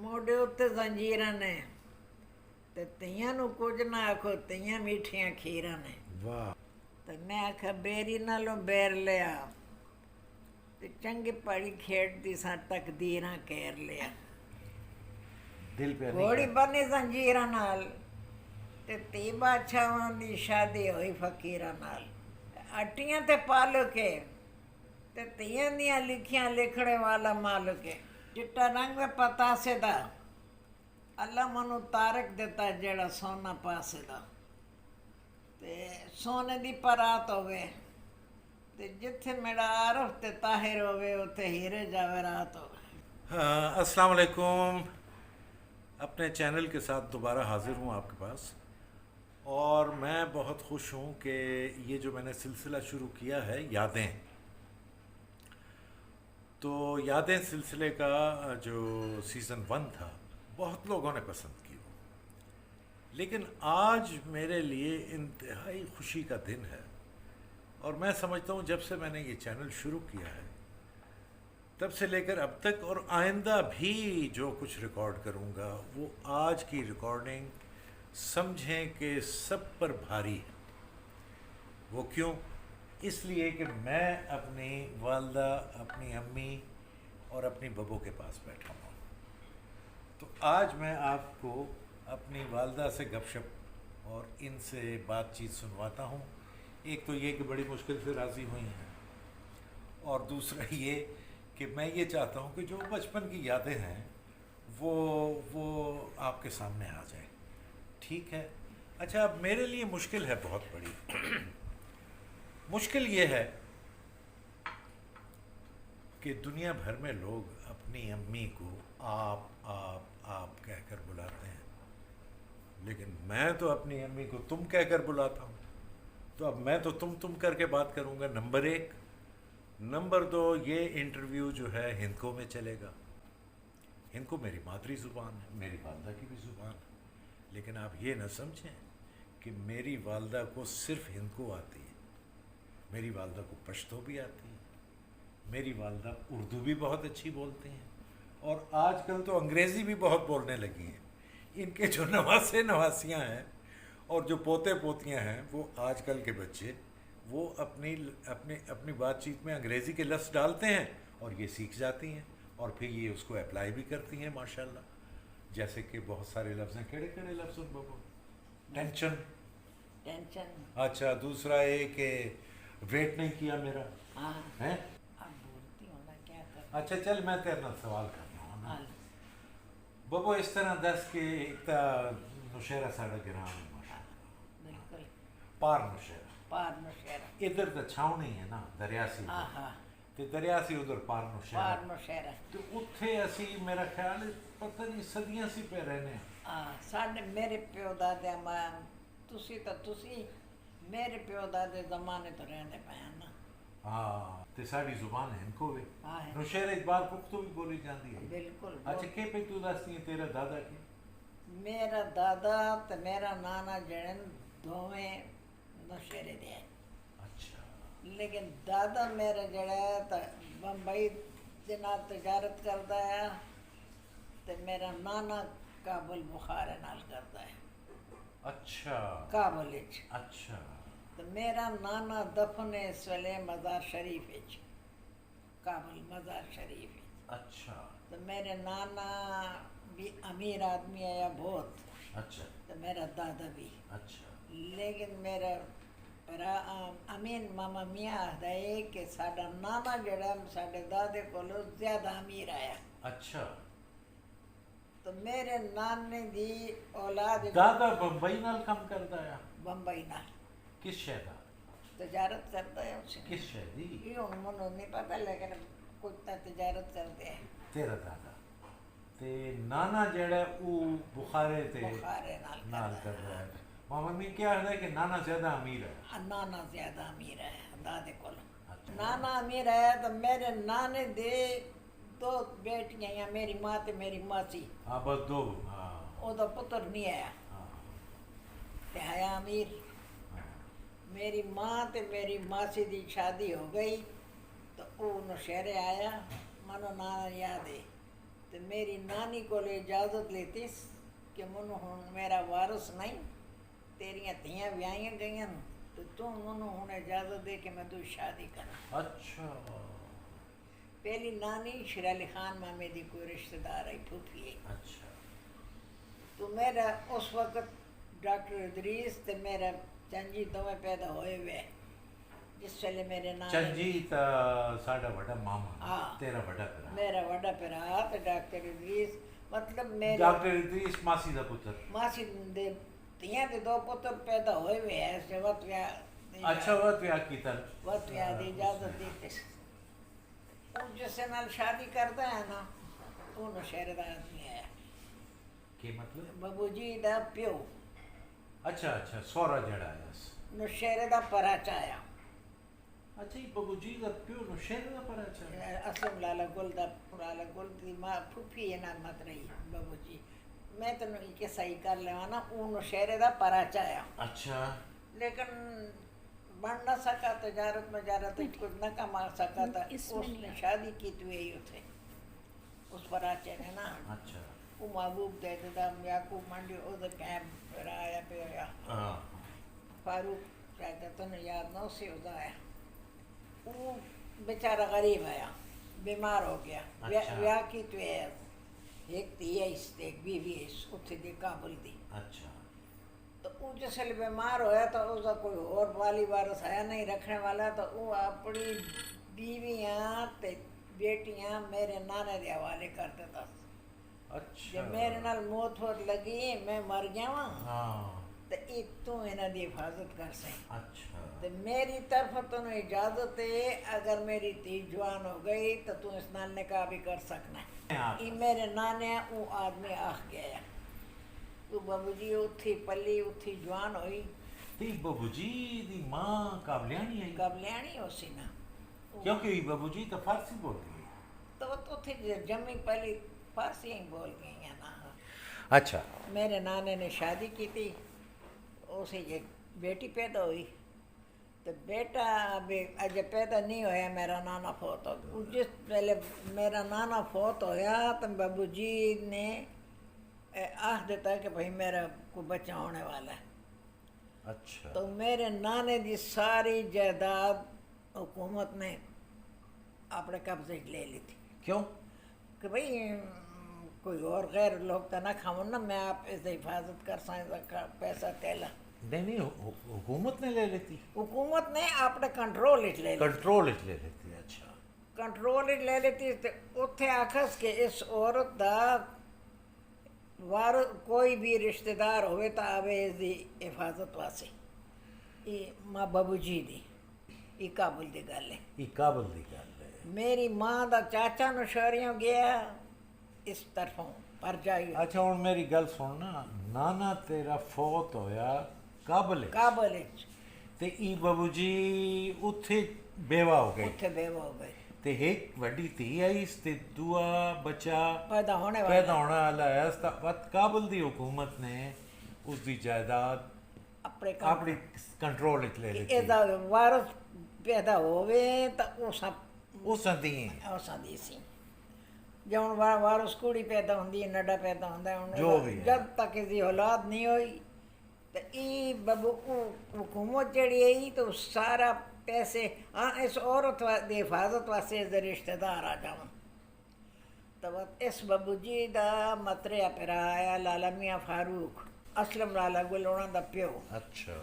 ਮੋਢੇ ਉੱਤੇ ਜ਼ੰਜੀਰਾਂ ਨੇ ਤੇ ਧੀਆਂ ਨੂੰ ਕੁਝ ਨਾ ਆਖੋ, ਧੀਆਂ ਮਿੱਠੀਆਂ ਖੀਰਾਂ ਨੇ। वाह। ਤੇ ਮੈਂ ਆਖਿਆ ਬੇਰੀ ਨਾਲੋਂ ਬੇਰ ਲਿਆ ਤੇ ਚੰਗੀ ਭਲੀ ਖੇਡਦੀ ਸਾਂ ਤਕਦੀਰਾਂ ਕੇਰ ਲਿਆ। दिल पे नहीं ਘੋੜੀ कर- ਬੰਨੀ ਜ਼ੰਜੀਰਾਂ ਨਾਲ ਤੇ ਧੀ ਬਾਦਸ਼ਾਹਾਂ ਦੀ ਸ਼ਾਦੀ ਹੋਈ ਫਕੀਰਾਂ ਨਾਲ। ਅੱਟੀਆਂ ਤੇ ਪਾਲ ਕੇ ਤੇ ਧੀਆਂ ਦੀਆਂ ਲਿਖੀਆਂ ਲਿਖਣੇ ਵਾਲਾ ਮਾਲਕ ਹੈ। ਚਿੱਟਾ ਰੰਗ ਹੈ ਪਤਾਸੇ ਦਾ, ਅੱਲਾ ਮੈਨੂੰ ਤਾਰਕ ਦਿੱਤਾ ਜਿਹੜਾ ਸੋਨਾ ਪਾਸੇ ਦਾ। ਤੇ ਸੋਨੇ ਦੀ ਪਰਾਤ ਹੋਵੇ ਤੇ ਜਿੱਥੇ ਮੇਰਾ ਆਰਫ ਤੇ ਤਾਹਿਰ ਹੋਵੇ ਉੱਥੇ ਹੀਰੇ ਜਵਾਹਰਾਤ ਹੋਵੇ। हाँ, अस्सलाम वालेकुम। अपने चैनल के साथ दोबारा हाज़िर हूँ आपके पास, और मैं बहुत खुश हूँ कि ये जो मैंने सिलसिला शुरू किया है यादें, तो यादें सिलसिले का जो सीज़न 1 था बहुत लोगों ने पसंद की वो, लेकिन आज मेरे लिए इंतहाई खुशी का दिन है। और मैं समझता हूँ जब से मैंने ये चैनल शुरू किया है तब से लेकर अब तक और आइंदा भी जो कुछ रिकॉर्ड करूँगा वो आज की रिकॉर्डिंग समझें कि सब पर भारी है। वो क्यों? इसलिए कि मैं अपनी वालदा, अपनी अम्मी और अपनी बब्बू के पास बैठा हूँ। तो आज मैं आपको अपनी वालदा से गपशप और इनसे बातचीत सुनवाता हूँ। एक तो ये कि बड़ी मुश्किल से राज़ी हुई हैं, और दूसरा ये कि मैं ये चाहता हूँ कि जो बचपन की यादें हैं वो आपके सामने आ जाए। ठीक है? अच्छा, अब मेरे लिए मुश्किल है बहुत बड़ी। मुश्किल ये है कि दुनिया भर में लोग अपनी अम्मी को आप कहकर बुलाते हैं, लेकिन मैं तो अपनी अम्मी को तुम कहकर बुलाता हूँ। तो अब मैं तो तुम करके बात करूँगा, नंबर 1। नंबर 2, ये इंटरव्यू जो है हिंदको में चलेगा। हिंदको मेरी मादरी ज़ुबान है, मेरी वालदा की भी ज़ुबान है, लेकिन आप ये न समझें कि मेरी वालदा को सिर्फ हिंदको आती है। मेरी वालदा को पश्तो भी आती है, मेरी वालदा उर्दू भी बहुत अच्छी बोलती हैं, और आजकल तो अंग्रेज़ी भी बहुत बोलने लगी हैं। इनके जो नवासे नवासियाँ हैं और जो पोते पोतियाँ हैं, वो आजकल के बच्चे वो अपनी बातचीत में अंग्रेज़ी के लफ्ज़ डालते हैं और ये सीख जाती हैं, और फिर ये उसको अप्लाई भी करती हैं माशाल्लाह। जैसे कि बहुत सारे लफ्ज़ हैं। केड़े केड़े लफ्ज़ हैं बाबू? टेंशन। अच्छा, दूसरा ये कि वेट नहीं किया मेरा है। अब बोलती हूँ ना, क्या कर। अच्छा चल, मैं तेरे नाल सवाल करना हूँ ना बाबू। इस तरह दस के एक नौशहरा साढ़ा गिराम है माशाल्लाह, बिल्कुल पार नौशहरा। पार नौशहरा इधर तो छावनी है ना, दरिया सी। हाँ, ते दरिया सी उधर पार नौशहरा। पार नौशहरा। तो उत्थे असी मेरा ख्याल है पता नहीं सदियां सी पे रहने। साढ़े मेरे प्यो दादे तुसी मेरे प्यो दादे जमाने तो रहने पाया ना। हाँ, ते साड़ी जुबान है इनको भी। हाँ है। नौशहरे बार पुख्तो भी बोली जाती है। बिल्कुल। अच्छा, के पे तू दसती है तेरा दादा की? मेरा दादा ते मेरा नाना जड़न दोवें नौशहरे दे। अच्छा। लेकिन दादा मेरा जड़ा तो बंबई दे नाल तजारत करता है, ते मेरा नाना काबुल बुखारे नाल करता है। अच्छा। काबुल विच। अच्छा। तो मेरा नाना दफन है इस वेले मज़ार शरीफ विच, काबुल मज़ार शरीफ विच। अच्छा। तो मेरे नाना भी अमीर आदमी है या बहुत। अच्छा। तो मेरा दादा भी। अच्छा। लेकिन मेरा अमीन मामा मियाँ आखदा है कि साडा नाना जड़ा साडे दादे कोलों ज़्यादा अमीर आया। अच्छा। तो मेरे नाने दी औलाद दादा बंबई नाल कम करता है? बंबई नाल। किस शहर दा? तजारत करता है उसने। किस शहर दी? ये हुण मैनूं नहीं पता, लेकिन कुछ तो तजारत करते हैं। तेरा दादा ते नाना जड़ा वो बुखारे नाल कर रहा है। मामा मी क्या है कि नाना ज़्यादा अमीर है? नाना ज़्यादा अमीर है दादे कोलों। अच्छा। नाना अमीर है तो मेरे नाने दे 2 बेटियां या मेरी माँ ते मेरी मासी। हाँ, बस 2। हाँ। ओदा पुत्र नहीं आया। हाँ। ते है अमीर। हाँ। मेरी माँ ते मेरी मासी दी शादी हो गई तो वो नौशहरे आया, मनो नाना याद है। ਤੇ ਮੇਰੀ ਨਾਨੀ ਕੋਲ ਇਜਾਜ਼ਤ ਲੈਤੀ ਕਿ ਮੈਨੂੰ ਹੁਣ ਮੇਰਾ ਵਾਰਸ ਨਹੀਂ, ਤੇਰੀਆਂ ਧੀਆਂ ਵਿਆਹੀਆਂ ਗਈਆਂ ਤੇ ਤੂੰ ਮੈਨੂੰ ਹੁਣ ਇਜਾਜ਼ਤ ਦੇ ਕਿ ਮੈਂ ਤੂੰ ਸ਼ਾਦੀ ਕਰਾਂ। अच्छा पहली नानी शेर अली खान मामे दी कोई रिश्तेदार आई फूफी है। अच्छा तो मेरा उस वक्त डॉक्टर इदरीस ते मेरा चंजी दोवें पैदा होए हुए जिस वेले मेरे नाम चंजीत साडा बड़ा मामा हाँ। तेरा बड़ा भरा मेरा वड्डा भरा ते डॉक्टर इदरीस मतलब मेरे डॉक्टर इदरीस मासी दा पुत्र। मासी दे तियां दे दो पुत्र पैदा होए हुए हैं से वत अच्छा वत या कीता वत दी इजाजत दी उन जिससे नाल शादी करता है ना उन शहर दा आदमी है के मतलब बाबू जी दा प्यो अच्छा अच्छा सोरा जड़ा है नौशहरे दा पराचा आया। अच्छा ये बाबू जी दा प्यो नो शहर दा पर अच्छा असलम लाला गुल दी माँ फूफी है ना मत रही बाबू जी मैं तेन एक सही कर लेवा ना वो नौशहरे दा पराचा आया अच्छा लेकिन बन न सका तजारत मजारत कुछ न कमा सका था उसने शादी की तो यही उसे उस पराचे ने ना अच्छा वो महबूब दे देता याकूब मंडी उधर कैंप आया पे आया हाँ फारूक कहते तो याद न उसे उधर आया वो बेचारा गरीब आया बीमार हो गया अच्छा। ब्याह की तो एक थी है इस एक बीवी है उससे दी काबुल दी। अच्छा तो वो जिसले बीमार होया तो उसका कोई और वाली वारस आया नहीं रखने वाला तो वो अपनी बीवियाँ ते बेटियाँ मेरे नाने के हवाले कर देता। अच्छा जब मेरे नाल मौत होत लगी मैं मर गया हाँ तो एक तू इन्हां दी हिफाजत कर सही। अच्छा तो मेरी तरफ तो इजाजत है अगर मेरी धी जवान हो गई तो तू इस नाल निकाह भी कर सकना हाँ। है। मेरे नाने वो आदमी आख गया वो बाबू जी उठी पली उठी जवान हुई ती बाबू जी दी मां काबलियानी है कब लियानी उसी ना क्योंकि बाबू जी तो फारसी बोल रही तो वो तो थी जमी पली फारसी ही बोल गई है ना। है अच्छा मेरे नाने ने शादी की थी उसे एक बेटी पैदा हुई तो बेटा अभी अजय पैदा नहीं होया मेरा नाना फौत हो जिस पहले मेरा नाना फौत होया तो बाबू जी ने आख देता कि भाई मेरा को बच्चा होने वाला है। अच्छा तो मेरे नाने की सारी जायदाद हुकूमत ने अपने कब्जे ले ली थी क्यों कि भाई कोई और गैर लोग तो ना खाओ ना मैं आप इसे हिफाजत कर सकता पैसा तेला नहीं नहीं हुकूमत ने ले लेती हुकूमत ने अपने कंट्रोल ले ली कंट्रोल ले लेती अच्छा कंट्रोल ले लेती तो उत्थे आखस कि इस औरत दा वार कोई भी रिश्तेदार होवे तो आवे इसकी हिफाजत वास्ते ये माँ बाबू जी दी ये काबुल की गल है। ये काबल दी गल है मेरी माँ दा चाचा नौशहरियों गया इस तरफों पर जाई अच्छा हुन मेरी गल सुन ना नाना तेरा फौत होया काबल काबुल ते ई बाबू जी उत्थे बेवा हो गई उत्थे बेवा हो गई ते एक वड्डी धी आई ते दूआ बच्चा पैदा होने पैदा वाला होने वाला है वत काबल दी हुकूमत ने उसकी जायदाद अपने अपनी कंट्रोल च ले लेती ਇਹਦਾ ਵਾਰਸ ਪੈਦਾ ਹੋਵੇ ਤਾਂ ਉਹ ਸਭ उस दी ਉਸਾਂ ਦੀ ਸੀ। ਜੇ ਹੁਣ ਵਾਰਸ ਕੁੜੀ ਪੈਦਾ ਹੁੰਦੀ ਹੈ ਨੱਡਾ ਪੈਦਾ ਹੁੰਦਾ ਹੁਣ ਜੋ ਵੀ ਹੈ। ਜਦ ਤੱਕ ਇਹਦੀ ਔਲਾਦ ਨਹੀਂ ਹੋਈ ਤੇ ਇਹ ਬਬੂ ਹੁਕੂਮਤ ਜਿਹੜੀ ਹੈ ਤਾਂ ਸਾਰਾ ਪੈਸੇ ਇਸ ਔਰਤ ਦੀ ਹਿਫਾਜ਼ਤ ਵਾਸਤੇ ਇਸਦੇ ਰਿਸ਼ਤੇਦਾਰ ਆ ਜਾਣ ਤਾਂ ਇਸ ਬੱਬੂ ਜੀ ਦਾ ਮਤਰਿਆ ਪਿਰਾ ਆਇਆ ਲਾਲਾ ਮੀਆਂ ਫਾਰੂਕ ਅਸਲਮ ਲਾਲਾ ਗੁਲ ਉਹਨਾਂ ਦਾ ਪਿਓ अच्छा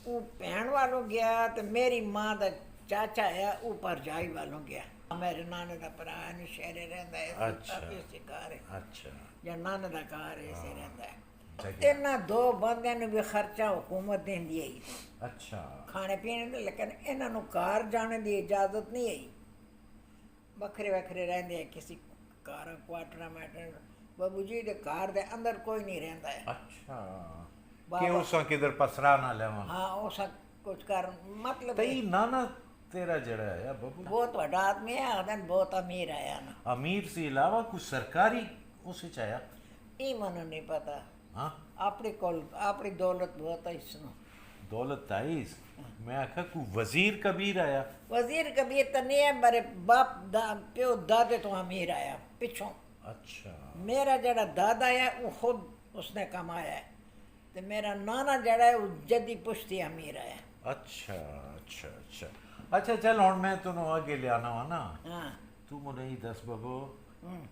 ਉਹ ਭੈਣ ਵੱਲੋਂ ਗਿਆ ਤੇ ਮੇਰੀ ਮਾਂ ਦਾ ਚਾਚਾ ਆ ਉਹ ਭਰਜਾਈ ਵੱਲੋਂ ਗਿਆ। ਮੇਰੇ ਨਾਨੇ ਦਾ ਭਰਾ ਨੇ ਸ਼ਹਿਰੇ ਰਹਿੰਦਾ ਹੈ ਅੱਛਾ। ਇਸੇ ਘਰ ਹੈ अच्छा ਜਾਂ ਨਾਨੇ ਦਾ ਘਰ ਹੈ ਇਸੇ ਰਹਿੰਦਾ ਹੈ। जगह। ਇਹਨਾਂ ਦੋ ਬੰਦਿਆਂ ਨੂੰ ਵੀ ਖਰਚਾ ਹੁਕੂਮਤ ਦਿੰਦੀ ਹੈ अच्छा ਖਾਣੇ ਪੀਣੇ ਦਾ ਲੇਕਿਨ ਇਹਨਾਂ ਨੂੰ ਘਰ ਜਾਣ ਦੀ ਇਜਾਜ਼ਤ ਨਹੀਂ ਹੈ। ਵੱਖਰੇ ਵੱਖਰੇ ਰਹਿੰਦੇ ਆ ਕਿਸੇ ਘਰ ਕੁਆਟਰਾਂ ਮੈਟਰ ਬਾਬੂ ਜੀ ਦੇ ਘਰ ਦੇ ਅੰਦਰ ਕੋਈ ਨਹੀਂ ਰਹਿੰਦਾ ਹੈ। अच्छा बाबा- कि उसा किधर पसरा ना लेवा ਹਾਂ ਉਹ ਸਭ ਕੁਝ ਕਰ ਮਤਲਬ तई नाना तेरा जड़ा है बबू ਬਹੁਤ ਵੱਡਾ ਆਦਮੀ ਹੈ ਆਦਨ ਬਹੁਤ ਅਮੀਰ ਆਇਆ ਨਾ अमीर से अलावा कुछ सरकारी उसे चाया ਇਹ ਮੈਨੂੰ ਨਹੀਂ ਪਤਾ हाँ ਆਪਣੀ ਕੋਲ ਆਪਣੀ ਦੌਲਤ ਬਹੁਤ ਹੈ ਇਸ ਨੂੰ दौलत ताइस मैं आखा को वजीर कबीर आया वजीर कबीर तो नहीं है मेरे बाप दा प्यो दादे तो अमीर आया पिछों अच्छा मेरा जड़ा दादा है वो खुद उसने कमाया है, तो मेरा नाना जड़ा है वो जदी पुश्ती अमीर है। अच्छा अच्छा अच्छा अच्छा चल हुण मैं तैनूं अगे लियाना वा ना, हाँ तू मुझे ही दस बबो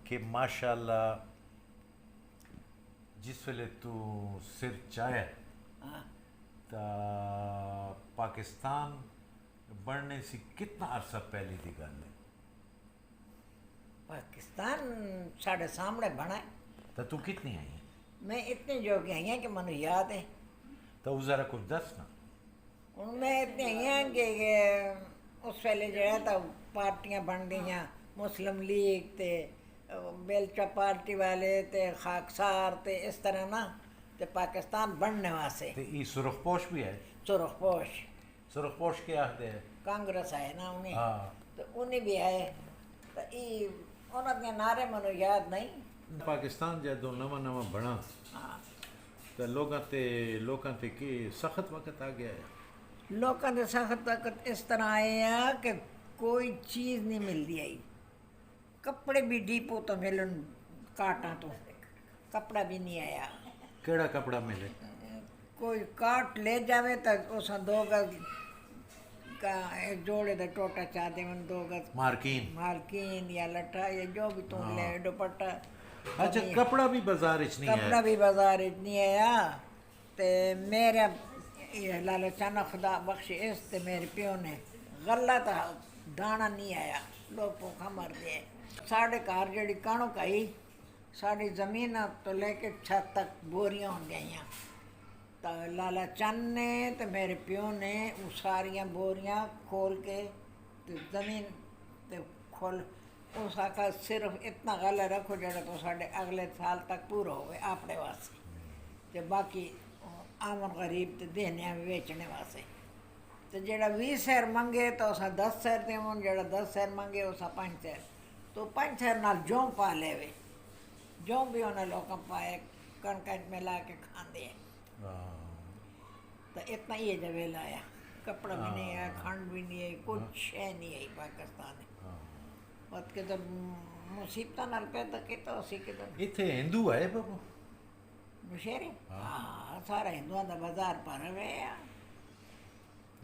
कि माशाल्लाह जिस वेले तू सिर चाहे हाँ। ता पाकिस्तान बनने से कितना अरसा पहले की गल है? पाकिस्तान साढ़े सामने बना है। तो तू कितनी आई है? मैं इतनी जोगी आई हैं कि मैंने याद है। तो उस जरा कुछ दस ना। उनमें इतनी आई हैं कि उस वेले जो है तो पार्टियां बन गई, मुस्लिम लीग ते बेलचा पार्टी वाले ते खाकसार ते इस तरह ना, ते पाकिस्तान बनने वास्ते तो ये सुरखपोश भी है? सुरखपोश सुरखपोश के आखते हैं? कांग्रेस आए ना उन्हें, हाँ तो उन्हें भी आए, तो ये उन्होंने नारे मनो याद नहीं। पाकिस्तान जदों नवा नवा बना हाँ तो लोगों ते की सख्त वक्त आ गया है। लोगों के सख्त वक्त इस तरह आए हैं कि कोई चीज़ नहीं मिलती आई। कपड़े भी डिपो तो मिलन काटा तो कपड़ा भी नहीं आया। केड़ा कपड़ा मिले? कोई काट ले जावे तो उस 2 गज का एक जोड़े दा टोटा चाहते मन 2 गज मार्किन। मालकिन या लट्ठा या जो भी तुम ले दुपट्टा। अच्छा कपड़ा भी बाजार इच नहीं कपड़ा है? भी बाजार नहीं आया। ते मेरे ये लालचाना खुदा बख्शे इस ते मेरे प्यो ने गला था दाना नहीं आया, लोग भूखा मर गए। साढ़े घर जड़ी कणक आई, साड़ी जमीन तो लेके छत तक बोरियां हो गई। तो लाला चंद ने तो मेरे प्यो ने वो सारियां बोरियां खोल के तो जमीन ते खोल उस आका सिर्फ इतना गला रखो जड़ा तो साढ़े अगले साल तक पूरा हो गए अपने वास्ते, ते बाकी आमन गरीब ते देने बेचने वास्ते। तो जड़ा 20 सैर मंगे तो उस 10 सैर देवन, जड़ा 10 सैर मंगे उस 5 सैर, तो 5 सैर नाल जौं पा लेवे, जौं भी उन्हें लोग पाए कणक मिला के खाते हैं। तो इतना ही जवे लाया, कपड़ा भी नहीं आया, खंड भी नहीं आई, कुछ है नहीं आई पाकिस्तान में। और के तो मुसीबत नाल पैदा किया उसी के तो इथे हिंदू है बाबू? मुशेरे हाँ सारा हिंदुओं का बाजार पर है।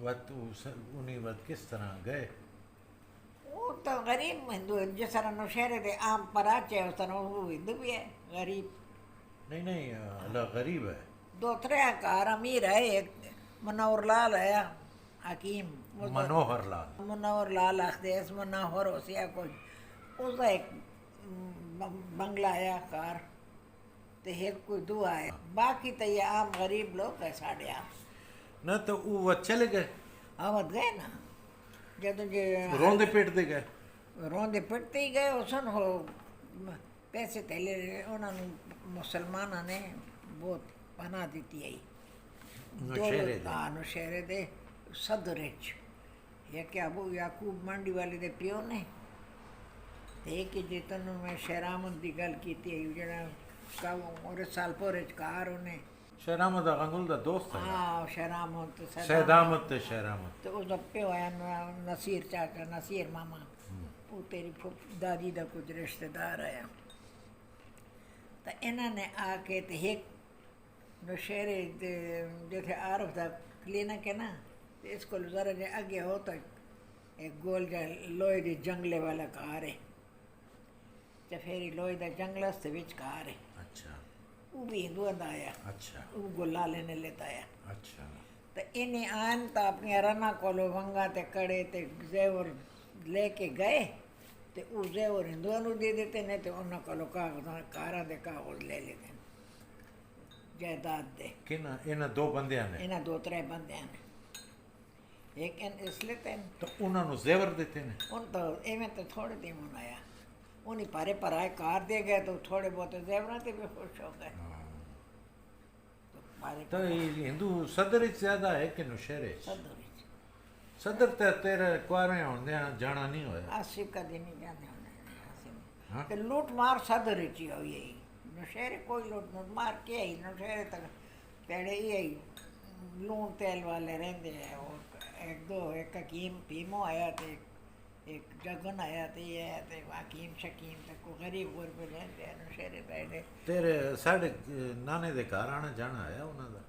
वत उन्हीं वत किस तरह गए? वो तो गरीब हिंदू जिस तरह नौशहरे दे आम पराचे उस तरह वो हिंदू भी है गरीब। नहीं नहीं अल्लाह गरीब है। 2-3 घर अमीर है, एक मनोहर लाल है हकीम, मनोहर लाल। मनोहर लाल आखते इस मनोहर होशिया कोई उसका एक बंगला है कार, तो एक कोई दुआ है, बाकी तो ये आम गरीब लोग है साढ़े आम। ना तो वो वत चले गए? आवत गए ना जब जे रोंदे पिटदे गए? रोंदे पिटते ही गए। उसन हो पैसे थैले उन्होंने मुसलमाना ने बहुत पना दी आई नौशहरे दे? हाँ नौशहरे दे सदर ये क्या अबू याकूब मंडी वाले दे प्यो ने ते कि जे तनु मैं शहरामत की गल की जरा का और साल पोरे कार उन्हें शहरामत गंगुल दा दोस्त है? हाँ शहरामत सैदामत ते शहरामत। तो उसका प्यो है नसीर चाचा नसीर मामा, वो तेरी दादी का कुछ रिश्तेदार आया। तो इन्होंने आके तो एक नौशहरे जैसे आरफ का क्लिनिक है ना, तो इसको जरा जे आगे हो तो एक गोल जा लोहे के जंगले वाला कार है, चफेरी लोहे का जंगल से बिच कार है। अच्छा वो भी हिंदुओं का आया, अच्छा वो गोला लेने लेता आया। अच्छा तो इन्हें आन तो अपनी रना कोलो वंगा ते कड़े ते जेवर लेके गए, तो वो जेवर हिंदुओं को दे देते, नहीं तो उन्होंने कोलो कारा दे कागज ले लेते जायदाद दे। किना इन्हां 2 बंदियां ने? इन्हें 2-3 बंदे ने, एक इस लेते तो उन्होंने जेवर देते ने? उन तो इवें तो थोड़े दिन आया, उन्हीं पारे पर आए कार दे गए तो थोड़े बहुत जेवर से भी खुश हो गए। तो पारे तो ये हिंदू सदर इच ज्यादा है कि नौशहरे? सदर सदर ते तेरे कुआरे होंदे जाना नहीं होया? आसिफ का दिन ही जाने होने हाँ? तो लूट मार सदर ही हुई यही नौशहरे कोई लूट मार के ही नौशहरे तक पेड़े ही लून तेल वाले रहते हैं। और 1-2 एक हकीम भीमो आया तो एक जगन आया तो ये है तो हकीम शकीम तो को गरीब गुरबे लेंदे हैं शेरे बैठे तेरे साढ़े नाने दे घर आना जाना आया ਉਹਨਾਂ ਦਾ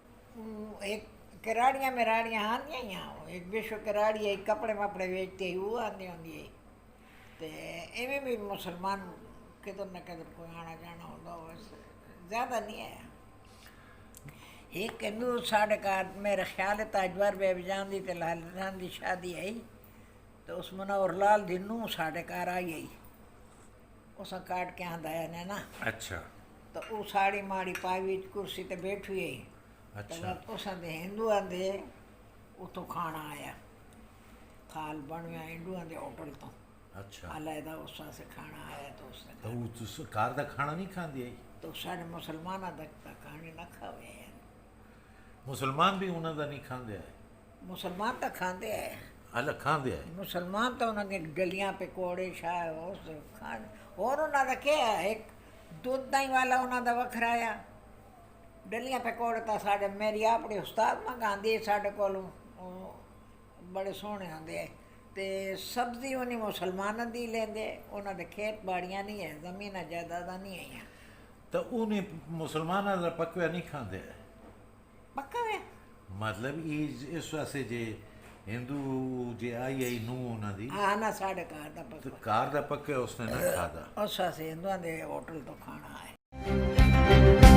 एक कराड़ियाँ में राड़ियाँ आंदियां ही हैं एक विश्व कराड़ी है कपड़े वपड़े बेचते ही वो आंदी होंदी है तो इवें भी मुसलमान किधर न किधर कोई आना जाना होता बस ज़्यादा नहीं है एक हिंदू साढ़े घर मेरा ख्याल है ताजवर बेबी जान दी ते लाल जान दी शादी आई तो उस मनोहर लाल दी नूंह साढ़े घर आई आई उस काट के आंदा ने ना अच्छा तो वो साड़ी माड़ी पाई कुर्सी ते बैठी आई अच्छा तो उस आंदे हिंदू आंदे उतो खाना आया थाल बन गया हिंदुआं दे होटल तो अच्छा अलहदा उस से खाना आया तो उसने तो ਉਹ ਘਰ ਦਾ ਖਾਣਾ ਨਹੀਂ ਖਾਂਦੀ ਹੈ तो सारे मुसलमाना तक खाने ना खावे हैं ਮੁਸਲਮਾਨ ਵੀ ਉਹਨਾਂ ਦਾ ਨਹੀਂ ਖਾਂਦੇ ਹੈ मुसलमान तो खाते हैं ਅਲੱਗ ਖਾਂਦੇ ਹੈ मुसलमान तो उन्होंने गलियां पकौड़े शाय उस खान और उन्होंने क्या है एक दूध दही वाला उन्होंने वखरा आया डलियां पकौड़े तो साढ़े मेरी अपनी उस्ताद मंगाती है साढ़े को बड़े सोहने होंगे ते सब्जी उन्हें मुसलमाना दी लेंदे उन्होंने खेत बाड़ियाँ नहीं है जमीन जायदादा नहीं है ਤਾਂ ਉਹਨੇ ਮੁਸਲਮਾਨਾਂ ਦਾ ਪੱਕਾ ਨਹੀਂ ਖਾਂਦੇ ਹੈ पक्का है ਮਤਲਬ ਇਹ ਇਸ ਵਾਸਤੇ ਜੇ ਹਿੰਦੂ ਜੇ ਆਈ ਨੂੰ ਉਹਨਾਂ ਦੀ हाँ ना साढ़े घर का ਤੇ पक्का ਘਰ ਦਾ ਪੱਕਾ ਉਸਨੇ ਨਾ ਖਾਦਾ उस से हिंदुआ के होटल तो खाना है